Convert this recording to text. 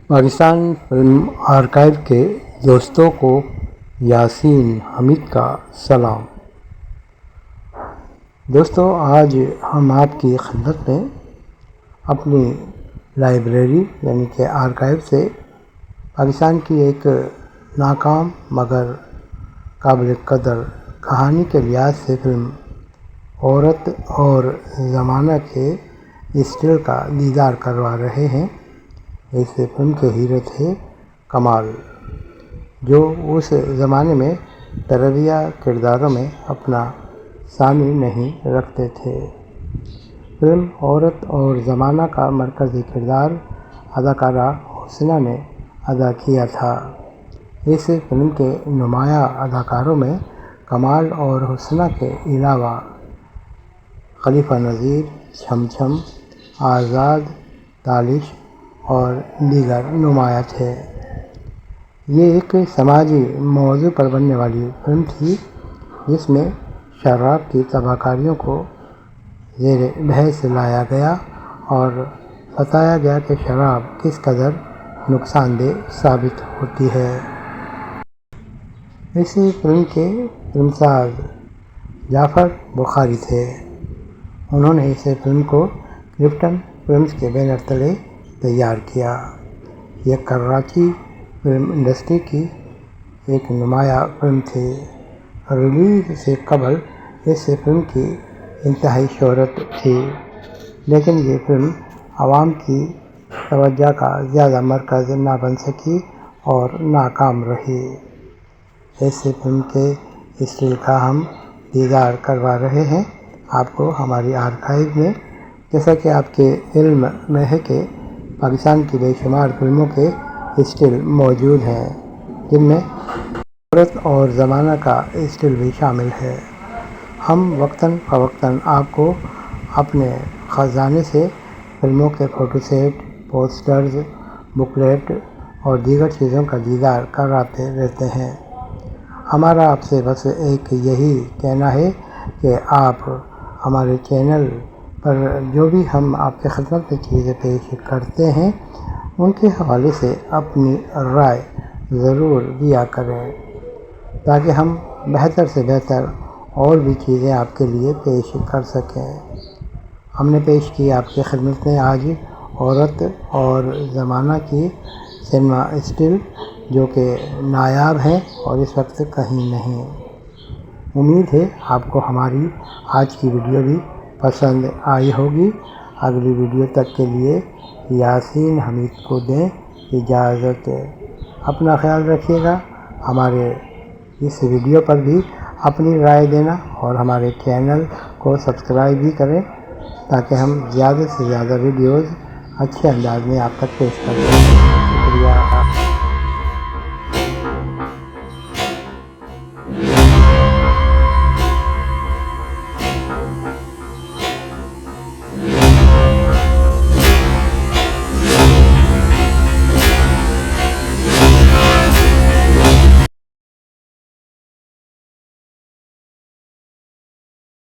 Pakistan film archive کے دوستوں کو یاسین حمید کا سلام۔ دوستو، آج ہم آپ کی خدمت میں اپنی لائبریری یعنی کہ آرکائیو سے پاکستان کی ایک ناکام مگر قابل قدر کہانی کے لحاظ سے فلم عورت اور زمانہ کے اسٹل کا دیدار کروا رہے ہیں۔ اس فلم کے ہیرو تھے کمال، جو اس زمانے میں طرزیہ کرداروں میں اپنا ثانی نہیں رکھتے تھے۔ فلم عورت اور زمانہ کا مرکزی کردار اداکارہ حسنہ نے ادا کیا تھا۔ اس فلم کے نمایاں اداکاروں میں کمال اور حسنہ کے علاوہ خلیفہ نذیر، چھم چھم، آزاد، تالش اور دیگر نمایاں تھے۔ یہ ایک سماجی موضوع پر بننے والی فلم تھی، جس میں شراب کی تباہ کاریوں کو زیر بحث لایا گیا اور بتایا گیا کہ شراب کس قدر نقصان دہ ثابت ہوتی ہے۔ اس فلم کے فلم ساز جعفر بخاری تھے۔ انہوں نے اس فلم کو کرپٹن فلمز کے بینر تلے تیار کیا۔ یہ کراچی فلم انڈسٹری کی ایک نمایاں فلم تھی۔ ریلیز سے قبل اس فلم کی انتہائی شہرت تھی، لیکن یہ فلم عوام کی توجہ کا زیادہ مرکز نہ بن سکی اور ناکام رہی۔ اس فلم کے اسٹل کا ہم دیدار کروا رہے ہیں آپ کو ہماری آرکائیو میں۔ جیسا کہ آپ کے علم میں ہے کہ پاکستان کی بے شمار فلموں کے اسٹل موجود ہیں، جن میں عورت اور زمانہ کا اسٹل بھی شامل ہے۔ ہم وقتاً فوقتاً آپ کو اپنے خزانے سے فلموں کے فوٹو سیٹ، پوسٹرز، بکلیٹ اور دیگر چیزوں کا دیدار کراتے رہتے ہیں۔ ہمارا آپ سے بس ایک یہی کہنا ہے کہ آپ ہمارے چینل پر جو بھی ہم آپ کی خدمت میں چیزیں پیش کرتے ہیں، ان کے حوالے سے اپنی رائے ضرور دیا کریں، تاکہ ہم بہتر سے بہتر اور بھی چیزیں آپ کے لیے پیش کر سکیں۔ ہم نے پیش کی آپ کی خدمت میں آج عورت اور زمانہ کی سنیما اسٹل، جو کہ نایاب ہیں اور اس وقت کہیں نہیں۔ امید ہے آپ کو ہماری آج کی ویڈیو بھی پسند آئی ہوگی۔ اگلی ویڈیو تک کے لیے یاسین حمید کو دیں اجازت۔ اپنا خیال رکھیے گا۔ ہمارے اس ویڈیو پر بھی اپنی رائے دینا اور ہمارے چینل کو سبسکرائب بھی کریں، تاکہ ہم زیادہ سے زیادہ ویڈیوز اچھے انداز میں آپ تک پیش کریں۔